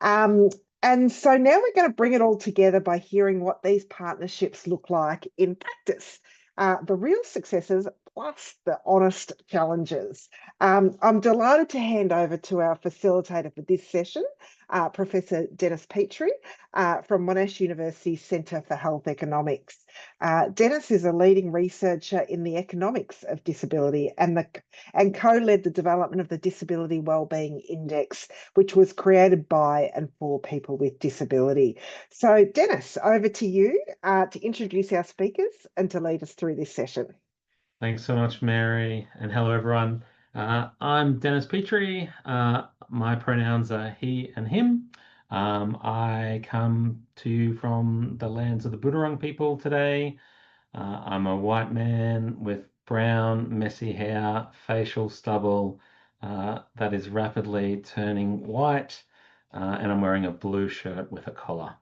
Um, and so now we're going to bring it all together by hearing what these partnerships look like in practice, the real successes plus the honest challenges. I'm delighted to hand over to our facilitator for this session, Professor Dennis Petrie from Monash University Centre for Health Economics. Dennis is a leading researcher in the economics of disability and co-led the development of the Disability Wellbeing Index, which was created by and for people with disability. So Dennis, over to you to introduce our speakers and to lead us through this session. Thanks so much, Mary, and hello, everyone. I'm Dennis Petrie. My pronouns are he and him. I come to you from the lands of the Boonwurrung people today. I'm a white man with brown, messy hair, facial stubble that is rapidly turning white, and I'm wearing a blue shirt with a collar.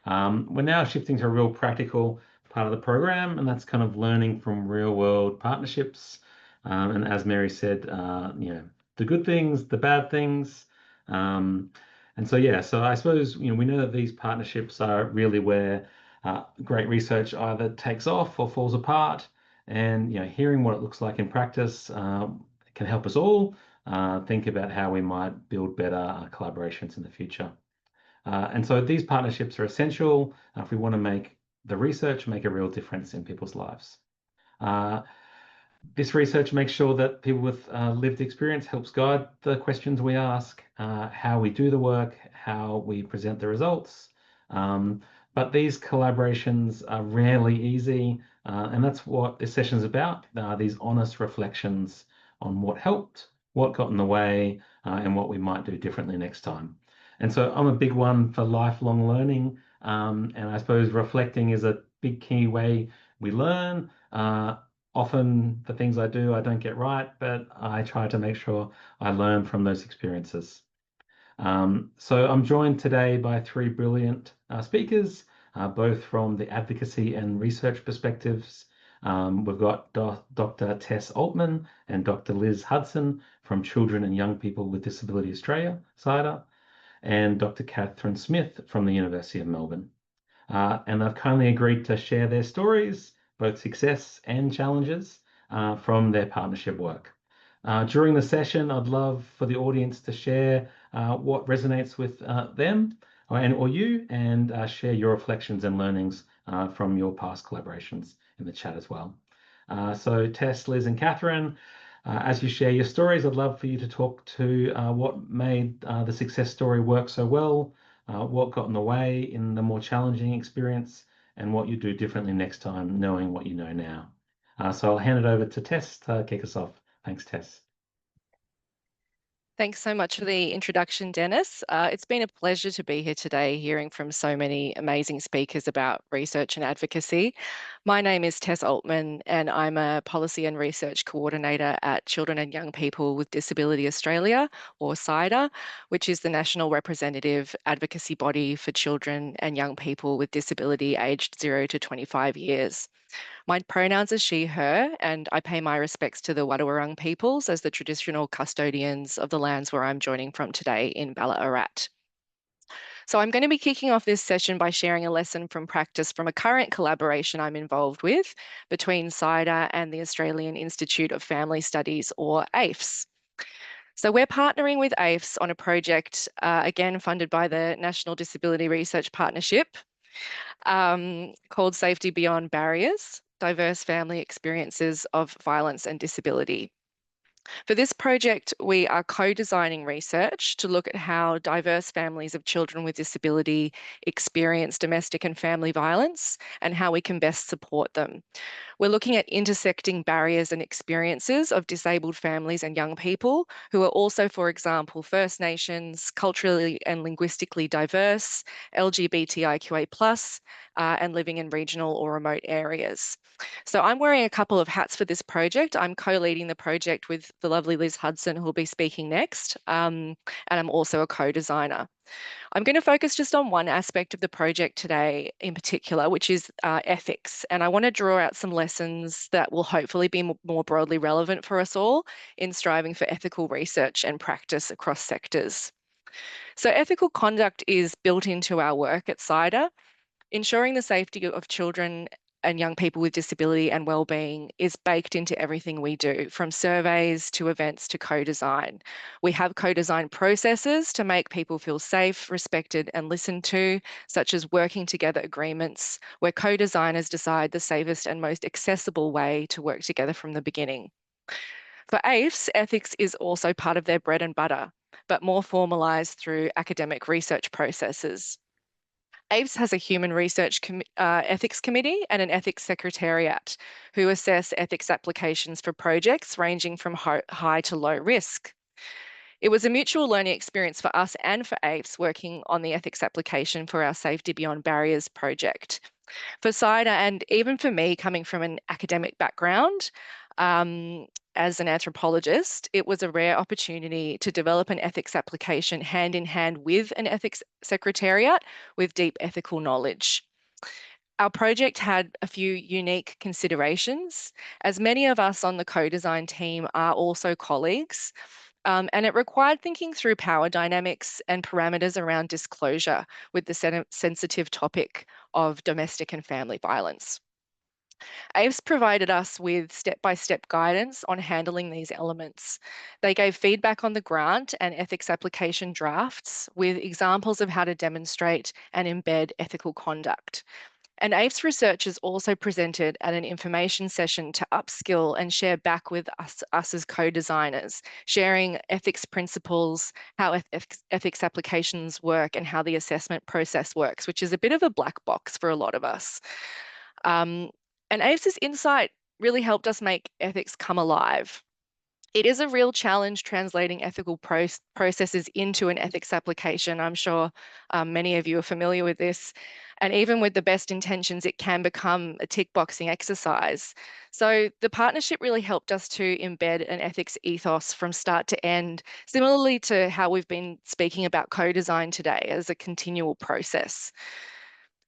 We're now shifting to a real practical part of the program, and that's kind of learning from real world partnerships. And as Mary said, the good things, the bad things. And so, yeah, so I suppose, we know that these partnerships are really where great research either takes off or falls apart. And, hearing what it looks like in practice can help us all think about how we might build better collaborations in the future. And so these partnerships are essential if we want to make the research make a real difference in people's lives. This research makes sure that people with lived experience helps guide the questions we ask, how we do the work, how we present the results. But these collaborations are rarely easy, and that's what this session is about, these honest reflections on what helped, what got in the way, and what we might do differently next time. And so I'm a big one for lifelong learning, and I suppose reflecting is a big key way we learn. Often the things I do, I don't get right, but I try to make sure I learn from those experiences. So I'm joined today by three brilliant speakers, both from the advocacy and research perspectives. We've got Dr. Tess Altman and Dr. Liz Hudson from Children and Young People with Disability Australia, CYDA, and Dr. Catherine Smith from the University of Melbourne. And they've kindly agreed to share their stories, both success and challenges, from their partnership work. During the session, I'd love for the audience to share what resonates with them or you, and share your reflections and learnings from your past collaborations in the chat as well. So Tess, Liz, and Catherine, as you share your stories, I'd love for you to talk to what made the success story work so well, what got in the way in the more challenging experience, and what you do differently next time, knowing what you know now. So I'll hand it over to Tess to kick us off. Thanks, Tess. Thanks so much for the introduction, Dennis. It's been a pleasure to be here today, hearing from so many amazing speakers about research and advocacy. My name is Tess Altman, and I'm a Policy and Research Coordinator at Children and Young People with Disability Australia, or CYDA, which is the national representative advocacy body for children and young people with disability aged 0 to 25 years. My pronouns are she, her, and I pay my respects to the Wadawurrung peoples as the traditional custodians of the lands where I'm joining from today in Ballarat. So I'm going to be kicking off this session by sharing a lesson from practice from a current collaboration I'm involved with between CYDA and the Australian Institute of Family Studies, or AIFS. So we're partnering with AIFS on a project, again funded by the National Disability Research Partnership, called Safety Beyond Barriers, Diverse Family Experiences of Violence and Disability. For this project, we are co-designing research to look at how diverse families of children with disability experience domestic and family violence and how we can best support them. We're looking at intersecting barriers and experiences of disabled families and young people who are also, for example, First Nations, culturally and linguistically diverse, LGBTIQA+, and living in regional or remote areas. So I'm wearing a couple of hats for this project. I'm co-leading the project with the lovely Liz Hudson, who will be speaking next, and I'm also a co-designer. I'm going to focus just on one aspect of the project today in particular, which is ethics. And I want to draw out some lessons that will hopefully be more broadly relevant for us all in striving for ethical research and practice across sectors. So ethical conduct is built into our work at CYDA. Ensuring the safety of children and young people with disability and wellbeing is baked into everything we do, from surveys to events to co-design. We have co-design processes to make people feel safe, respected and listened to, such as working together agreements where co-designers decide the safest and most accessible way to work together from the beginning. For AIFs, ethics is also part of their bread and butter, but more formalised through academic research processes. AIFs has a human research ethics committee and an ethics secretariat who assess ethics applications for projects ranging from high to low risk. It was a mutual learning experience for us and for AIFs working on the ethics application for our Safety Beyond Barriers project. For CYDA, and even for me coming from an academic background, as an anthropologist, it was a rare opportunity to develop an ethics application hand in hand with an ethics secretariat with deep ethical knowledge. Our project had a few unique considerations, as many of us on the co-design team are also colleagues, and it required thinking through power dynamics and parameters around disclosure with the sensitive topic of domestic and family violence. AIFs provided us with step-by-step guidance on handling these elements. They gave feedback on the grant and ethics application drafts with examples of how to demonstrate and embed ethical conduct. And AIFs researchers also presented at an information session to upskill and share back with us as co-designers, sharing ethics principles, how ethics applications work and how the assessment process works, which is a bit of a black box for a lot of us. And AIFS's insight really helped us make ethics come alive. It is a real challenge translating ethical processes into an ethics application. I'm sure many of you are familiar with this. And even with the best intentions, it can become a tick boxing exercise. So the partnership really helped us to embed an ethics ethos from start to end, similarly to how we've been speaking about co-design today as a continual process.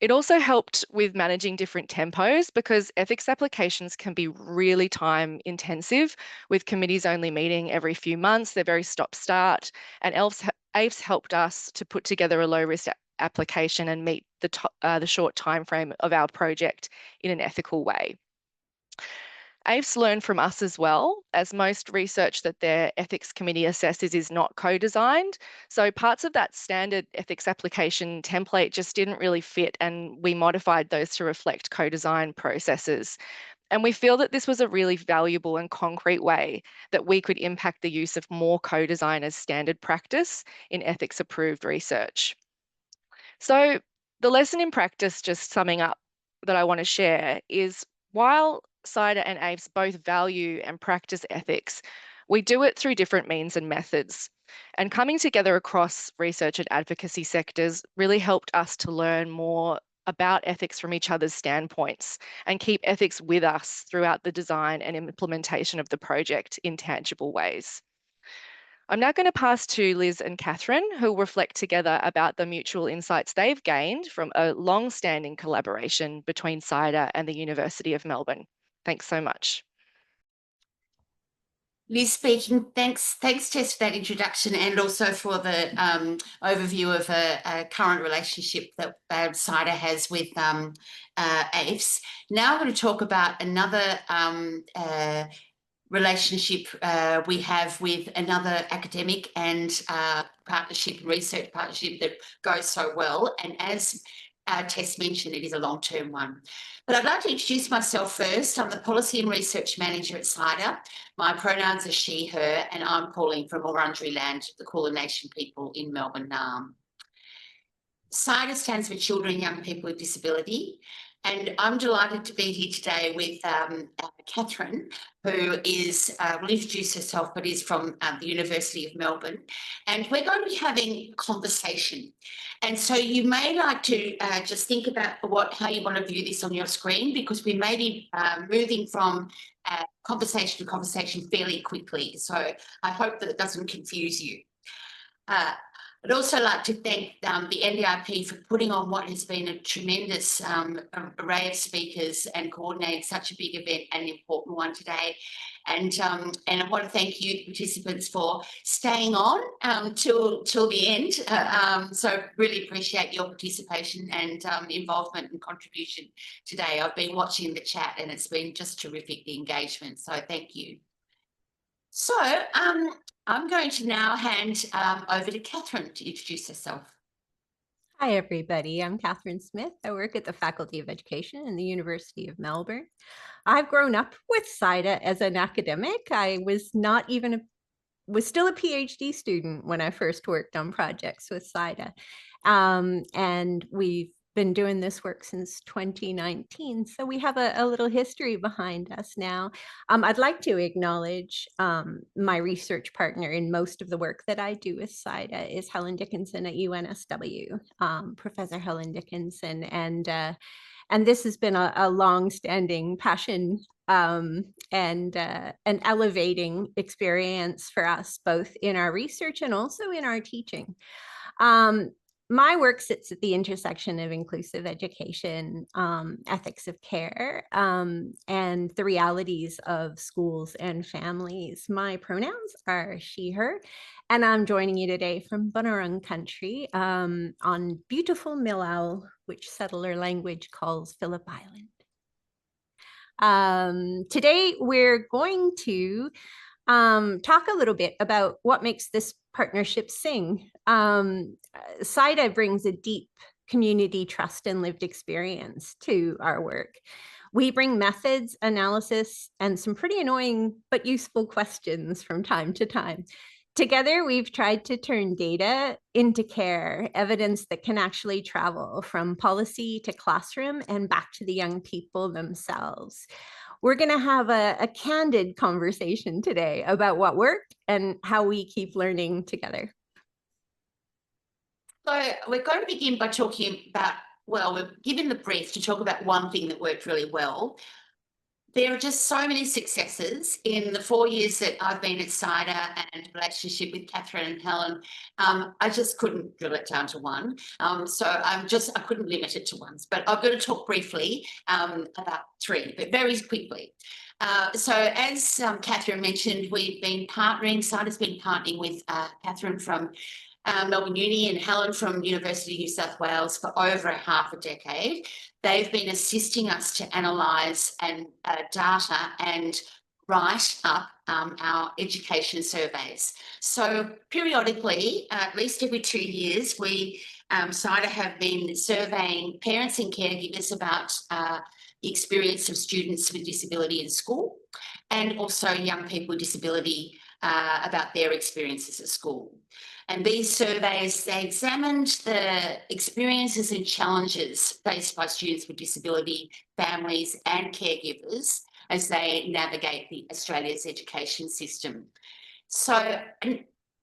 It also helped with managing different tempos because ethics applications can be really time intensive with committees only meeting every few months. They're very stop-start, and AIFs helped us to put together a low-risk application and meet the short timeframe of our project in an ethical way. AIFs learn from us as well, as most research that their ethics committee assesses is not co-designed. So parts of that standard ethics application template just didn't really fit, and we modified those to reflect co-design processes. And we feel that this was a really valuable and concrete way that we could impact the use of more co-design as standard practice in ethics approved research. So the lesson in practice, just summing up, that I want to share is while CYDA and AIFs both value and practice ethics, we do it through different means and methods. And coming together across research and advocacy sectors really helped us to learn more about ethics from each other's standpoints and keep ethics with us throughout the design and implementation of the project in tangible ways. I'm now going to pass to Liz and Catherine, who will reflect together about the mutual insights they've gained from a long-standing collaboration between CYDA and the University of Melbourne. Thanks so much. Liz speaking. Thanks Tess for that introduction and also for the overview of a current relationship that CYDA has with AIFs. Now I'm going to talk about another relationship we have with another academic and research partnership that goes so well. And as Tess mentioned, it is a long-term one. But I'd like to introduce myself first. I'm the Policy and Research Manager at CYDA. My pronouns are she, her, and I'm calling from Wurundjeri land, the Kulin Nation people in Melbourne, Naarm. CYDA stands for Children and Young People with Disability. And I'm delighted to be here today with Catherine, who is, will introduce herself, but is from the University of Melbourne. And we're going to be having a conversation. And so you may like to just think about how you want to view this on your screen, because we may be moving from conversation to conversation fairly quickly. So I hope that it doesn't confuse you. I'd also like to thank the NDRP for putting on what has been a tremendous array of speakers and coordinating such a big event and an important one today. And I want to thank you, the participants, for staying on till the end. So really appreciate your participation and involvement and contribution today. I've been watching the chat and it's been just terrific, the engagement. So thank you. So I'm going to now hand over to Catherine to introduce herself. Hi, everybody. I'm Catherine Smith. I work at the Faculty of Education in the University of Melbourne. I've grown up with CYDA as an academic. I was still a PhD student when I first worked on projects with CYDA. And we've been doing this work since 2019. So we have a little history behind us now. I'd like to acknowledge my research partner in most of the work that I do with CYDA is Helen Dickinson at UNSW, Professor Helen Dickinson. And this has been a long-standing passion and an elevating experience for us, both in our research and also in our teaching. My work sits at the intersection of inclusive education, ethics of care, and the realities of schools and families. My pronouns are she, her, and I'm joining you today from Bunurong country on beautiful Millau, which settler language calls Phillip Island. Today, we're going to talk a little bit about what makes this partnership sing. CYDA brings a deep community trust and lived experience to our work. We bring methods, analysis, and some pretty annoying but useful questions from time to time. Together, we've tried to turn data into care, evidence that can actually travel from policy to classroom and back to the young people themselves. We're going to have a candid conversation today about what worked and how we keep learning together. So we're going to begin by talking about, well, we're given the brief to talk about one thing that worked really well. There are just so many successes in the 4 years that I've been at CYDA and relationship with Catherine and Helen. I just couldn't drill it down to one. So I couldn't limit it to one. But I'm going to talk briefly about three, but very quickly. So as Catherine mentioned, we've been partnering, CYDA's been partnering with Catherine from Melbourne Uni and Helen from University of New South Wales for over half a decade. They've been assisting us to analyse and data and write up our education surveys. So periodically, at least every 2 years, we CYDA have been surveying parents and caregivers about the experience of students with disability in school, and also young people with disability about their experiences at school. And these surveys, they examined the experiences and challenges faced by students with disability, families and caregivers as they navigate Australia's education system. So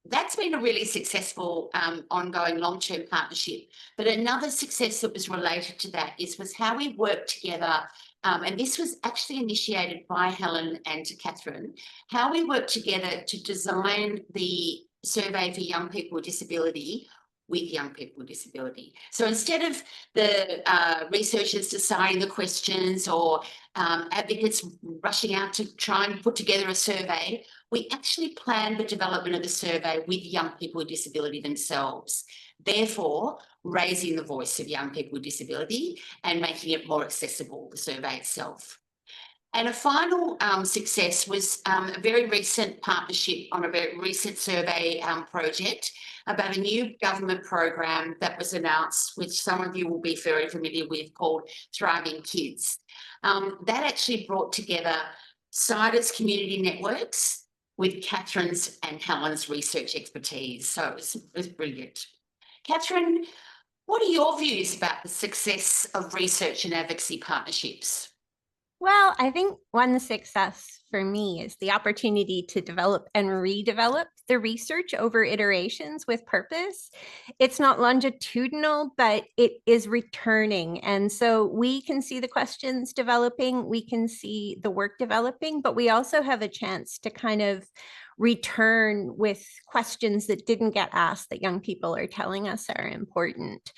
that's been a really successful ongoing long-term partnership. But another success that was related to that was how we worked together, and this was actually initiated by Helen and Catherine, how we worked together to design the survey for young people with disability with young people with disability. So instead of the researchers deciding the questions or advocates rushing out to try and put together a survey, we actually planned the development of the survey with young people with disability themselves, therefore raising the voice of young people with disability and making it more accessible, the survey itself. And a final success was a very recent partnership on a very recent survey project about a new government program that was announced, which some of you will be very familiar with, called Thriving Kids. That actually brought together CYDA's community networks with Catherine's and Helen's research expertise. So it was brilliant. Catherine, what are your views about the success of research and advocacy partnerships? Well, I think one success for me is the opportunity to develop and redevelop the research over iterations with purpose. It's not longitudinal, but it is returning. And so we can see the questions developing, we can see the work developing, but we also have a chance to kind of return with questions that didn't get asked that young people are telling us are important.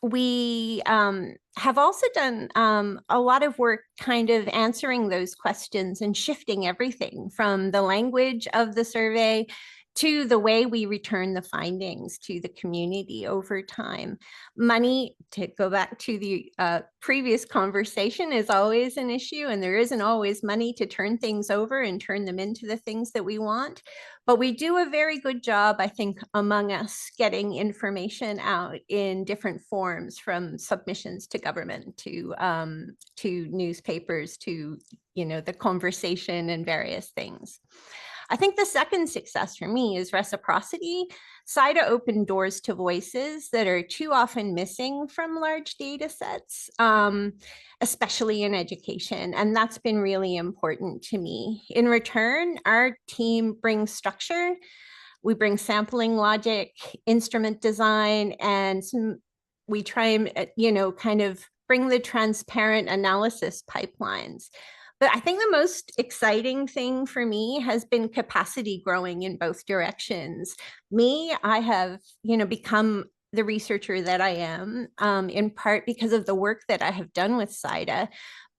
We have also done a lot of work kind of answering those questions and shifting everything from the language of the survey to the way we return the findings to the community over time. Money, to go back to the previous conversation, is always an issue, and there isn't always money to turn things over and turn them into the things that we want. But we do a very good job, I think, among us getting information out in different forms, from submissions to government to newspapers to, you know, the conversation and various things. I think the second success for me is reciprocity. CYDA opened doors to voices that are too often missing from large data sets, especially in education. And that's been really important to me. In return, our team brings structure. We bring sampling logic, instrument design, and we try and, you know, kind of bring the transparent analysis pipelines. But I think the most exciting thing for me has been capacity growing in both directions. I have, you know, become the researcher that I am, in part because of the work that I have done with CYDA.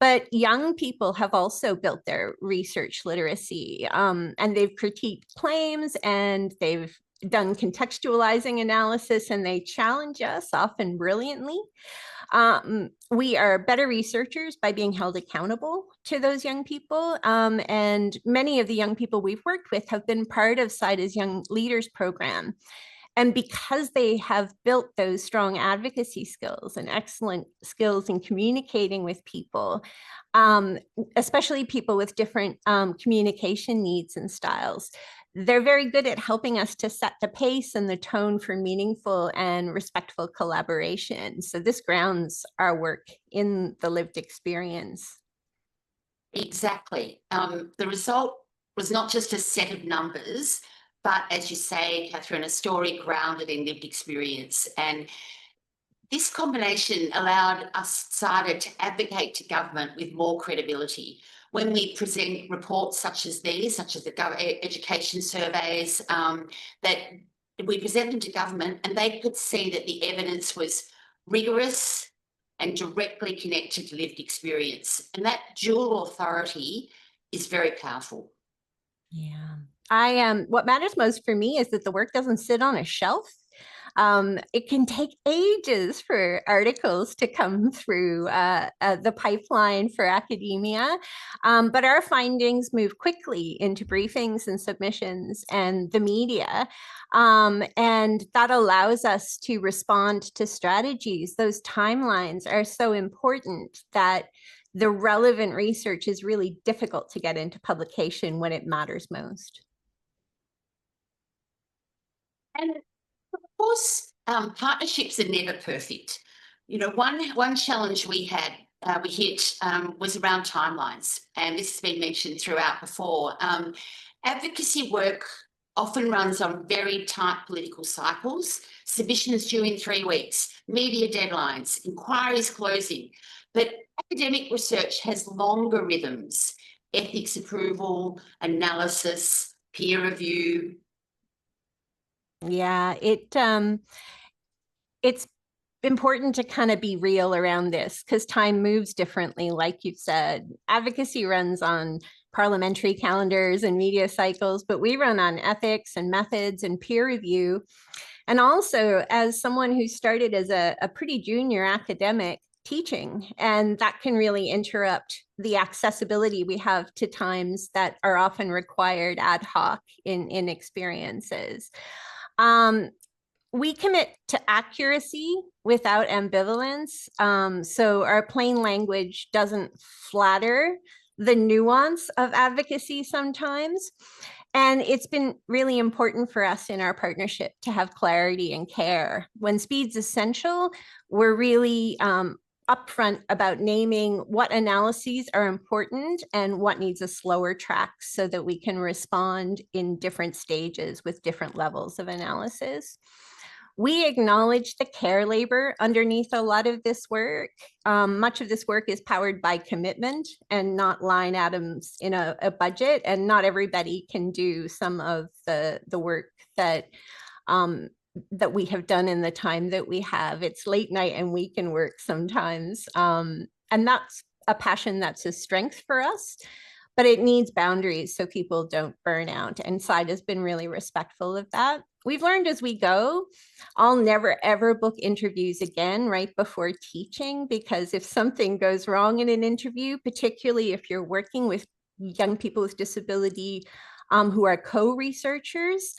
But young people have also built their research literacy, and they've critiqued claims, and they've done contextualizing analysis, and they challenge us, often brilliantly. We are better researchers by being held accountable to those young people. And many of the young people we've worked with have been part of CYDA's Young Leaders program. And because they have built those strong advocacy skills and excellent skills in communicating with people, especially people with different communication needs and styles, they're very good at helping us to set the pace and the tone for meaningful and respectful collaboration. So this grounds our work in the lived experience. Exactly. The result was not just a set of numbers, but, as you say, Catherine, a story grounded in lived experience. And this combination allowed us, CYDA, to advocate to government with more credibility. When we present reports such as these, such as the education surveys, that we present them to government, and they could see that the evidence was rigorous and directly connected to lived experience. And that dual authority is very powerful. Yeah. What matters most for me is that the work doesn't sit on a shelf. It can take ages for articles to come through the pipeline for academia, but our findings move quickly into briefings and submissions and the media, and that allows us to respond to strategies. Those timelines are so important that the relevant research is really difficult to get into publication when it matters most. And of course, partnerships are never perfect. You know, one challenge we hit was around timelines, and this has been mentioned throughout before. Advocacy work often runs on very tight political cycles, submissions due in 3 weeks, media deadlines, inquiries closing. But academic research has longer rhythms: ethics approval, analysis, peer review. Yeah, it's important to kind of be real around this, because time moves differently. Like you've said, advocacy runs on parliamentary calendars and media cycles, but we run on ethics and methods and peer review. And also, as someone who started as a pretty junior academic, teaching, and that can really interrupt the accessibility we have to times that are often required ad hoc in experiences. We commit to accuracy without ambivalence. So our plain language doesn't flatter the nuance of advocacy sometimes. And it's been really important for us in our partnership to have clarity and care. When speed's essential, we're really upfront about naming what analyses are important and what needs a slower track so that we can respond in different stages with different levels of analysis. We acknowledge the care labor underneath a lot of this work. Much of this work is powered by commitment and not line items in a budget, and not everybody can do some of the work that that we have done in the time that we have. It's late night and weekend work sometimes. And that's a passion that's a strength for us, but it needs boundaries so people don't burn out. And CYDA has been really respectful of that. We've learned as we go. I'll never, ever book interviews again right before teaching, because if something goes wrong in an interview, particularly if you're working with young people with disability who are co-researchers,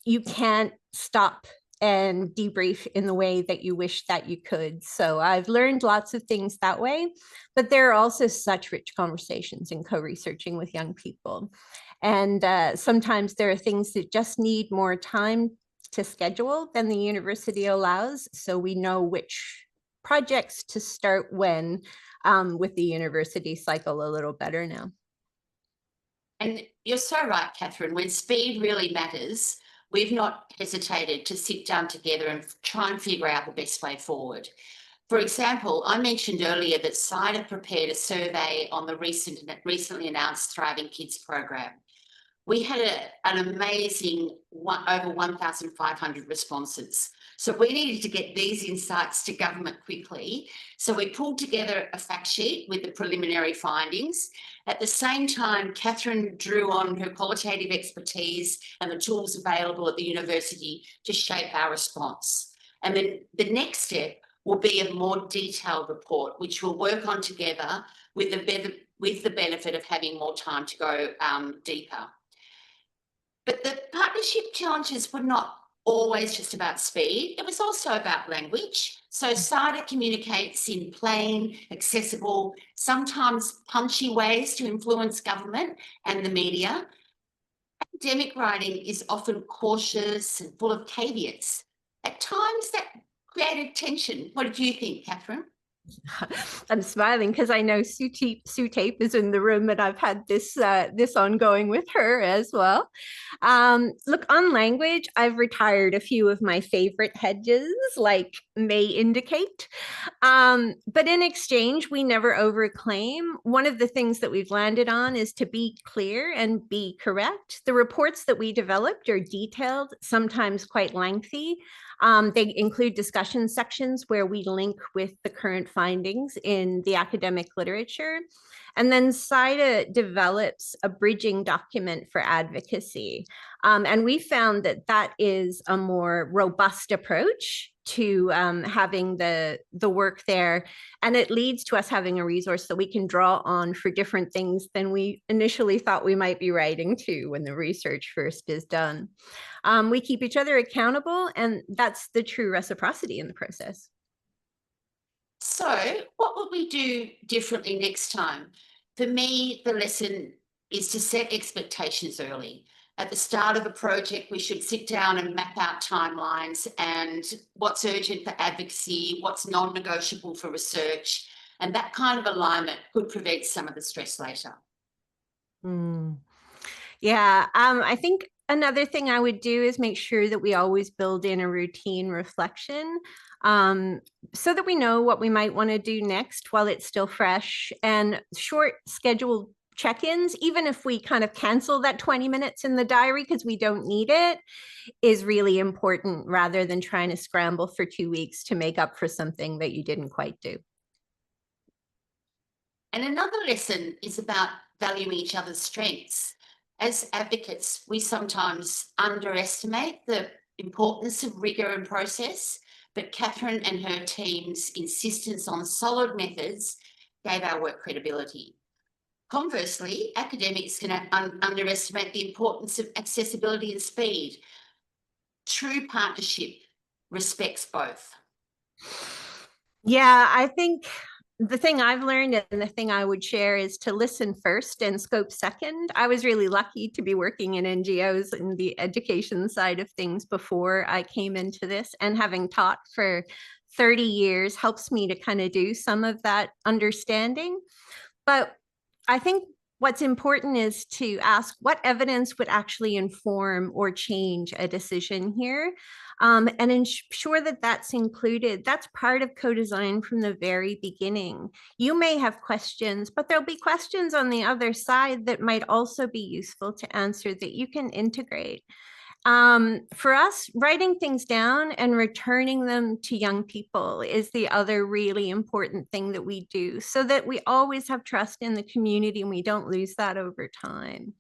you can't stop and debrief in the way that you wish that you could. So I've learned lots of things that way, but there are also such rich conversations in co-researching with young people. And sometimes there are things that just need more time to schedule than the university allows. So we know which projects to start when with the university cycle a little better now. And you're so right, Catherine, when speed really matters, we've not hesitated to sit down together and try and figure out the best way forward. For example, I mentioned earlier that CYDA prepared a survey on the recently announced Thriving Kids program. We had an amazing over 1,500 responses. So we needed to get these insights to government quickly. So we pulled together a fact sheet with the preliminary findings. At the same time, Catherine drew on her qualitative expertise and the tools available at the university to shape our response. And then the next step will be a more detailed report, which we'll work on together with the benefit of having more time to go deeper. But the partnership challenges were not always just about speed. It was also about language. So CYDA communicates in plain, accessible, sometimes punchy ways to influence government and the media. Academic writing is often cautious and full of caveats. At times that created tension. What did you think, Catherine? I'm smiling because I know Sue Tape is in the room, and I've had this ongoing with her as well. Look, on language, I've retired a few of my favorite hedges, like may indicate. But in exchange, we never overclaim. One of the things that we've landed on is to be clear and be correct. The reports that we developed are detailed, sometimes quite lengthy. They include discussion sections where we link with the current findings in the academic literature. And then CYDA develops a bridging document for advocacy. And we found that that is a more robust approach to having the work there. And it leads to us having a resource that we can draw on for different things than we initially thought we might be writing to when the research first is done. We keep each other accountable, and that's the true reciprocity in the process. So what will we do differently next time? For me, the lesson is to set expectations early. At the start of a project, we should sit down and map out timelines and what's urgent for advocacy, what's non-negotiable for research, and that kind of alignment could prevent some of the stress later. Yeah, I think another thing I would do is make sure that we always build in a routine reflection so that we know what we might want to do next while it's still fresh, and short scheduled check-ins, even if we kind of cancel that 20 minutes in the diary because we don't need it, is really important, rather than trying to scramble for 2 weeks to make up for something that you didn't quite do. And another lesson is about valuing each other's strengths. As advocates, we sometimes underestimate the importance of rigor and process, but Catherine and her team's insistence on solid methods gave our work credibility. Conversely, academics can underestimate the importance of accessibility and speed. True partnership respects both. Yeah, I think the thing I've learned and the thing I would share is to listen first and scope second. I was really lucky to be working in NGOs in the education side of things before I came into this, and having taught for 30 years helps me to kind of do some of that understanding. But I think what's important is to ask what evidence would actually inform or change a decision here, and ensure that that's included. That's part of co-design from the very beginning. You may have questions, but there'll be questions on the other side that might also be useful to answer that you can integrate. For us, writing things down and returning them to young people is the other really important thing that we do, so that we always have trust in the community and we don't lose that over time.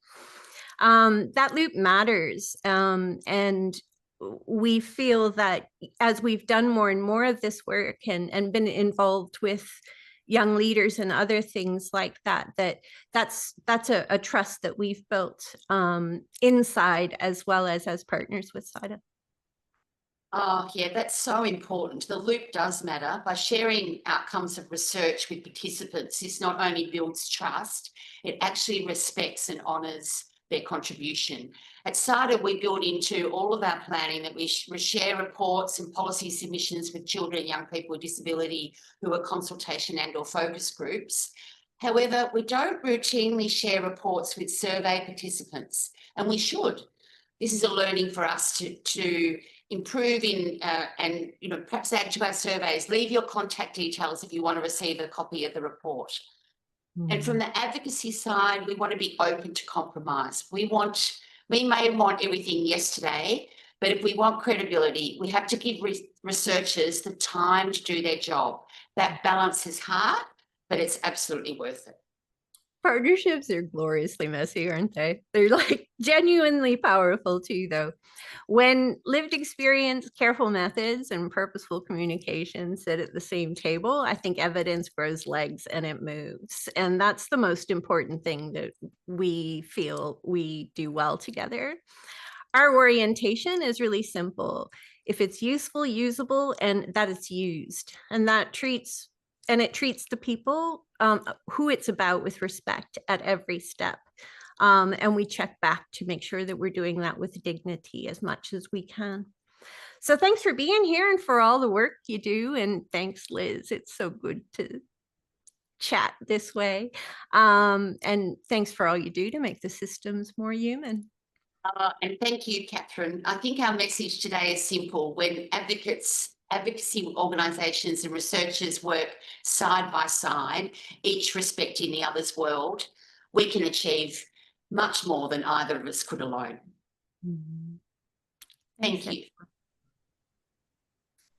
That loop matters. And we feel that as we've done more and more of this work and been involved with young leaders and other things like that, that's a trust that we've built inside as well as partners with CYDA. Oh, yeah, that's so important. The loop does matter. By sharing outcomes of research with participants, this not only builds trust, it actually respects and honours their contribution. At CYDA, we build into all of our planning that we share reports and policy submissions with children and young people with disability who are consultation and or focus groups. However, we don't routinely share reports with survey participants, and we should. This is a learning for us to improve in and perhaps add to our surveys. Leave your contact details if you want to receive a copy of the report. And from the advocacy side, we want to be open to compromise. We may want everything yesterday, but if we want credibility, we have to give researchers the time to do their job. That balance is hard, but it's absolutely worth it. Partnerships are gloriously messy, aren't they? They're like genuinely powerful too, though. When lived experience, careful methods, and purposeful communication sit at the same table, I think evidence grows legs and it moves. And that's the most important thing that we feel we do well together. Our orientation is really simple. If it's useful, usable, and that it's used, and it treats the people who it's about with respect at every step. And we check back to make sure that we're doing that with dignity as much as we can. So thanks for being here and for all the work you do. And thanks, Liz. It's so good to chat this way. And thanks for all you do to make the systems more human. And thank you, Catherine. I think our message today is simple. When advocacy organisations and researchers work side by side, each respecting the other's world, we can achieve much more than either of us could alone. Thank you.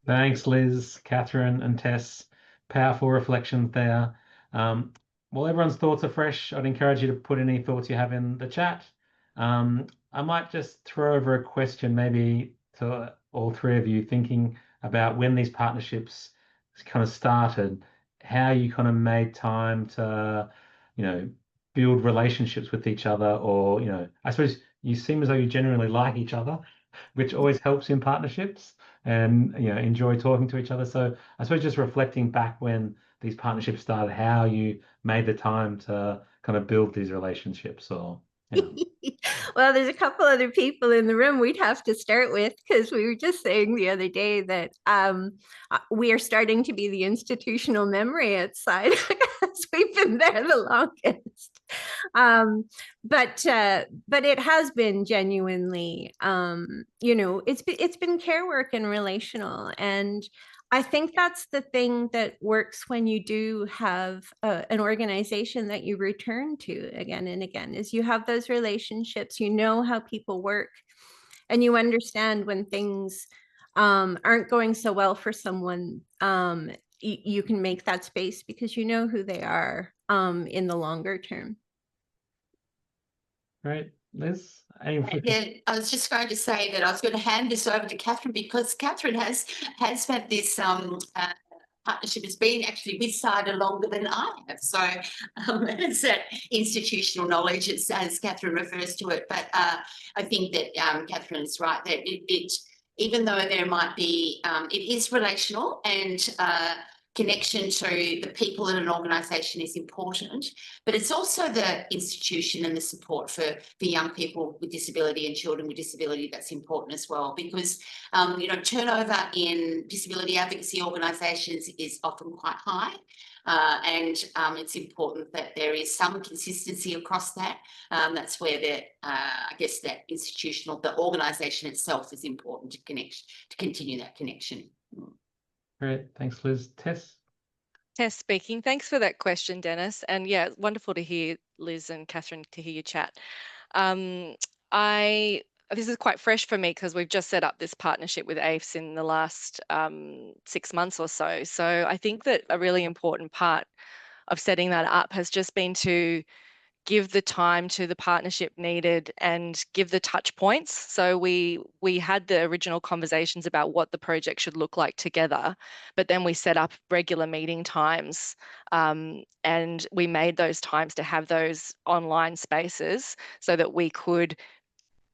Thanks, Liz, Catherine and Tess. Powerful reflections there. While everyone's thoughts are fresh, I'd encourage you to put any thoughts you have in the chat. I might just throw over a question maybe to all three of you, thinking about when these partnerships kind of started, how you kind of made time to, build relationships with each other, or, I suppose you seem as though you genuinely like each other, which always helps in partnerships, and, enjoy talking to each other. So I suppose just reflecting back when these partnerships started, how you made the time to kind of build these relationships, or, Well, there's a couple other people in the room we'd have to start with, because we were just saying the other day that we are starting to be the institutional memory at CYDA, because we've been there the longest. But it has been genuinely, it's been care work and relational. And I think that's the thing that works when you do have an organization that you return to again and again, is you have those relationships, you know how people work, and you understand when things aren't going so well for someone, you can make that space because you know who they are in the longer term. Right, Liz? Yeah, I was just going to say that I was going to hand this over to Catherine, because Catherine has had this partnership has been actually with CYDA longer than I have. So it's that institutional knowledge, as Catherine refers to it. But I think that Catherine's right, that it even though there might be, it is relational, and connection to the people in an organisation is important, but it's also the institution and the support for young people with disability and children with disability that's important as well, because turnover in disability advocacy organisations is often quite high, and it's important that there is some consistency across that. That's where I guess that the organisation itself is important to continue that connection. Great, thanks, Liz. Tess? Tess speaking. Thanks for that question, Dennis. And yeah, it's wonderful to hear Liz and Catherine, to hear you chat. This is quite fresh for me because we've just set up this partnership with AFES in the last 6 months or so. So I think that a really important part of setting that up has just been to give the time to the partnership needed and give the touch points. So we had the original conversations about what the project should look like together, but then we set up regular meeting times, and we made those times to have those online spaces so that we could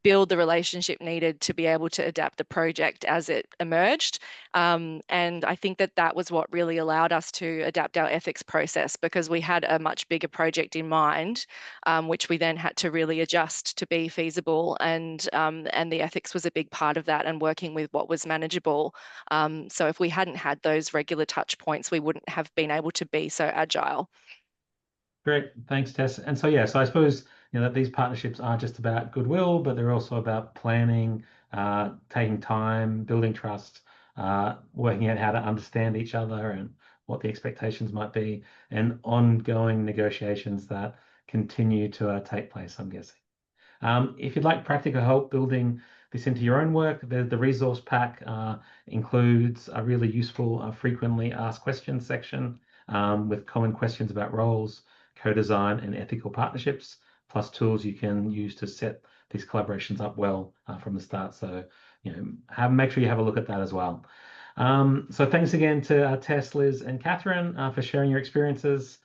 build the relationship needed to be able to adapt the project as it emerged. And I think that was what really allowed us to adapt our ethics process, because we had a much bigger project in mind, which we then had to really adjust to be feasible. And the ethics was a big part of that, and working with what was manageable. So if we hadn't had those regular touch points, we wouldn't have been able to be so agile. Great, thanks, Tess. And so I suppose that these partnerships aren't just about goodwill, but they're also about planning, taking time, building trust, working out how to understand each other and what the expectations might be, and ongoing negotiations that continue to take place, I'm guessing. If you'd like practical help building this into your own work, the resource pack includes a really useful frequently asked questions section with common questions about roles, co-design and ethical partnerships, plus tools you can use to set these collaborations up well from the start. So, make sure you have a look at that as well. So thanks again to Tess, Liz and Catherine for sharing your experiences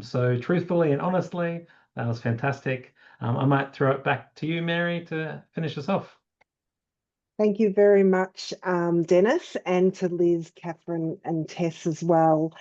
so truthfully and honestly. That was fantastic. I might throw it back to you, Mary, to finish us off. Thank you very much, Dennis, and to Liz, Catherine and Tess as well.